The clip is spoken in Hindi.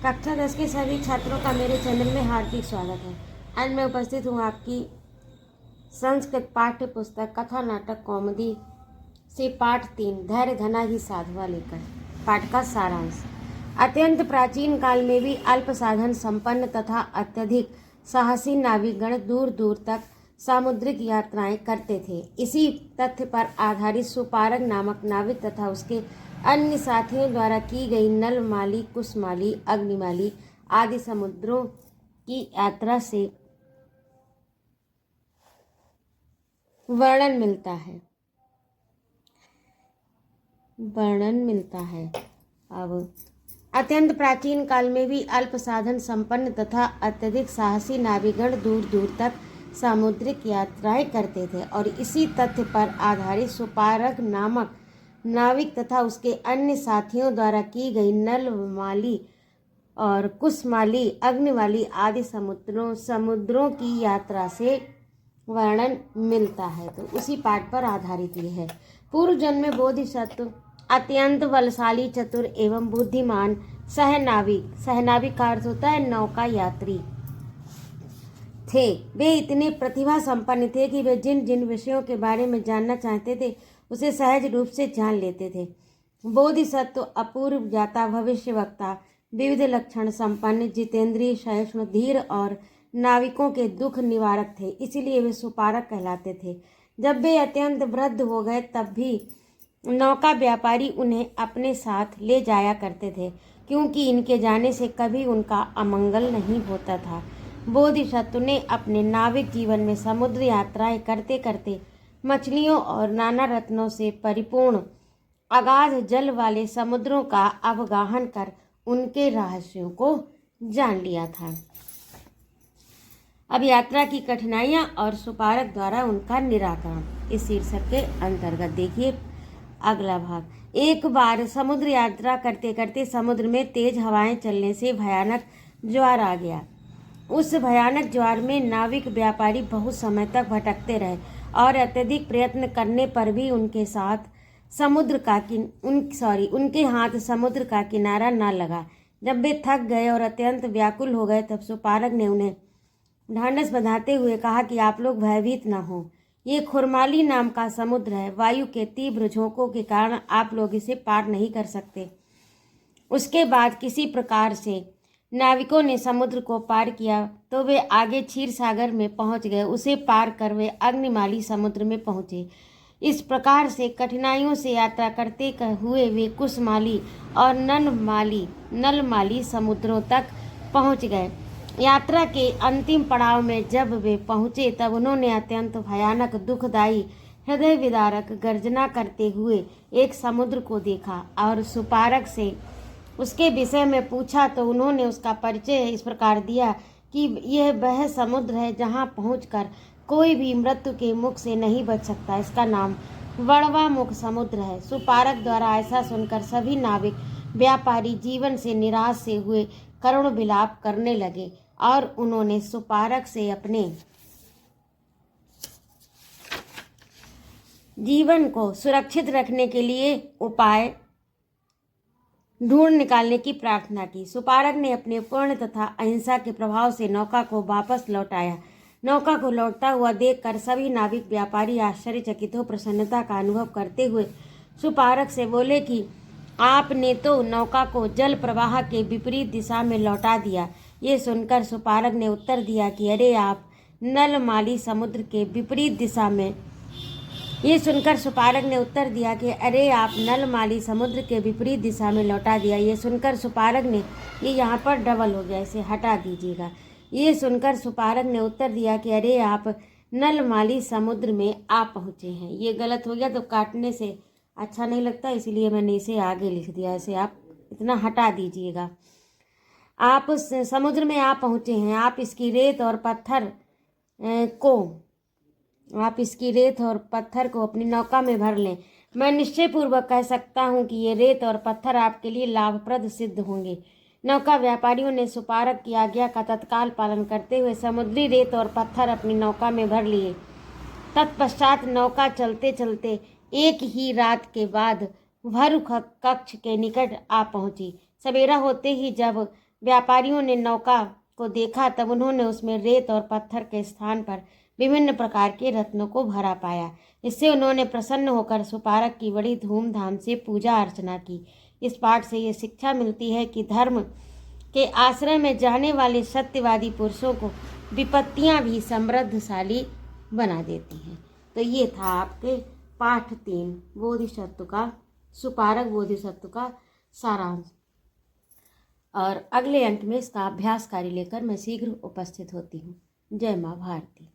कक्षा 10 के सभी छात्रों का मेरे चैनल में हार्दिक स्वागत है। आज मैं उपस्थित हूँ आपकी संस्कृत पाठ्य पुस्तक कथा नाटक कौमुदी से पाठ 3 धैर्य धना ही साधवा लेकर। पाठ का सारांश। अत्यंत प्राचीन काल में भी अल्प साधन संपन्न तथा अत्यधिक साहसी नाविकगण दूर दूर तक सामुद्रिक यात्राएं करते थे। इसी तथ्य पर आधारित सुपारग नामक नाविक तथा उसके अन्य साथियों द्वारा की गई नलमाली, कुसमाली, अग्निमाली आदि समुद्रों की यात्रा से वर्णन मिलता है। अब अत्यंत प्राचीन काल में भी अल्प साधन संपन्न तथा अत्यधिक साहसी नाविकगण दूर दूर तक सामुद्रिक यात्राएं करते थे और इसी तथ्य पर आधारित सुपारग नामक नाविक तथा उसके अन्य साथियों द्वारा की गई नलमाली और कुसमाली, अग्निमाली आदि समुद्रों की यात्रा से वर्णन मिलता है। तो उसी पाठ पर आधारित ये है। पूर्व जन्म में बोधिसत्व अत्यंत बलशाली, चतुर एवं बुद्धिमान सहनाविक का अर्थ होता है नौका यात्री थे। वे इतने प्रतिभा संपन्न थे कि वे जिन जिन विषयों के बारे में जानना चाहते थे उसे सहज रूप से जान लेते थे। बोधिसत्व अपूर्व ज्ञाता, भविष्य वक्ता, विविध लक्षण संपन्न, जितेंद्रिय, सहिष्णु, धीर और नाविकों के दुख निवारक थे। इसीलिए वे सुपारक कहलाते थे। जब वे अत्यंत वृद्ध हो गए तब भी नौका व्यापारी उन्हें अपने साथ ले जाया करते थे, क्योंकि इनके जाने से कभी उनका अमंगल नहीं होता था। बोधिसत्व ने अपने नाविक जीवन में समुद्र यात्राएं करते करते मछलियों और नाना रत्नों से परिपूर्ण अगाध जल वाले समुद्रों का अवगाहन कर उनके रहस्यों को जान लिया था। अब यात्रा की कठिनाइयां और सुपारक द्वारा उनका निराकरण, इस शीर्षक के अंतर्गत देखिए अगला भाग। एक बार समुद्र यात्रा करते करते समुद्र में तेज हवाएं चलने से भयानक ज्वार आ गया। उस भयानक ज्वार में नाविक व्यापारी बहुत समय तक भटकते रहे और अत्यधिक प्रयत्न करने पर भी उनके हाथ समुद्र का किनारा न लगा। जब वे थक गए और अत्यंत व्याकुल हो गए तब सुपारक ने उन्हें ढांढस बंधाते हुए कहा कि आप लोग भयभीत न हो। ये खुरमाली नाम का समुद्र है। वायु के तीव्र झोंकों के कारण आप लोग इसे पार नहीं कर सकते। उसके बाद किसी प्रकार से नाविकों ने समुद्र को पार किया तो वे आगे क्षीर सागर में पहुंच गए। उसे पार कर वे अग्निमाली समुद्र में पहुंचे। इस प्रकार से कठिनाइयों से यात्रा करते हुए वे कुसमाली और नलमाली समुद्रों तक पहुंच गए। यात्रा के अंतिम पड़ाव में जब वे पहुंचे तब उन्होंने अत्यंत भयानक, दुखदायी, हृदय विदारक गर्जना करते हुए एक समुद्र को देखा और सुपारक से उसके विषय में पूछा तो उन्होंने उसका परिचय इस प्रकार दिया कि यह वह समुद्र है जहां पहुंचकर कोई भी मृत्यु के मुख से नहीं बच सकता। इसका नाम वड़वा मुख समुद्र है। सुपारक द्वारा ऐसा सुनकर सभी नाविक व्यापारी जीवन से निराश से हुए करुण विलाप करने लगे और उन्होंने सुपारक से अपने जीवन को सुरक्षित रखने के लिए उपाय ढूंढ निकालने की प्रार्थना की। सुपारक ने अपने पूर्ण तथा अहिंसा के प्रभाव से नौका को वापस लौटाया। नौका को लौटता हुआ देखकर सभी नाविक व्यापारी आश्चर्यचकित हो प्रसन्नता का अनुभव करते हुए सुपारक से बोले कि आपने तो नौका को जल प्रवाह के विपरीत दिशा में लौटा दिया। ये सुनकर सुपारक ने उत्तर दिया कि अरे आप नलमाली समुद्र के विपरीत दिशा में लौटा दिया। ये सुनकर सुपारक ने ये यहाँ पर डबल हो गया, इसे हटा दीजिएगा। ये सुनकर सुपारक ने उत्तर दिया कि अरे आप नलमाली समुद्र में आ पहुँचे हैं। ये गलत हो गया तो काटने से अच्छा नहीं लगता, इसीलिए मैंने इसे आगे लिख दिया। इसे आप इतना हटा दीजिएगा। आप उस समुद्र में आ पहुँचे हैं। आप इसकी रेत और पत्थर को अपनी नौका में भर लें। मैं निश्चय पूर्वक कह सकता हूँ कि ये रेत और पत्थर आपके लिए लाभप्रद सिद्ध होंगे। नौका व्यापारियों ने सुपारक की आज्ञा का तत्काल पालन करते हुए समुद्री रेत और पत्थर अपनी नौका में भर लिए। तत्पश्चात नौका चलते चलते एक ही रात के बाद भरू कक्ष के निकट आ पहुंची। सवेरा होते ही जब व्यापारियों ने नौका को देखा तब उन्होंने उसमें रेत और पत्थर के स्थान पर विभिन्न प्रकार के रत्नों को भरा पाया। इससे उन्होंने प्रसन्न होकर सुपारक की बड़ी धूमधाम से पूजा अर्चना की। इस पाठ से ये शिक्षा मिलती है कि धर्म के आश्रय में जाने वाले सत्यवादी पुरुषों को विपत्तियां भी समृद्धशाली बना देती हैं। तो ये था आपके पाठ 3 बोधिसत्व का, सुपारक बोधिसत्व का सारांश। और अगले अंक में इसका अभ्यास कार्य लेकर मैं शीघ्र उपस्थित होती हूँ। जय माँ भारती।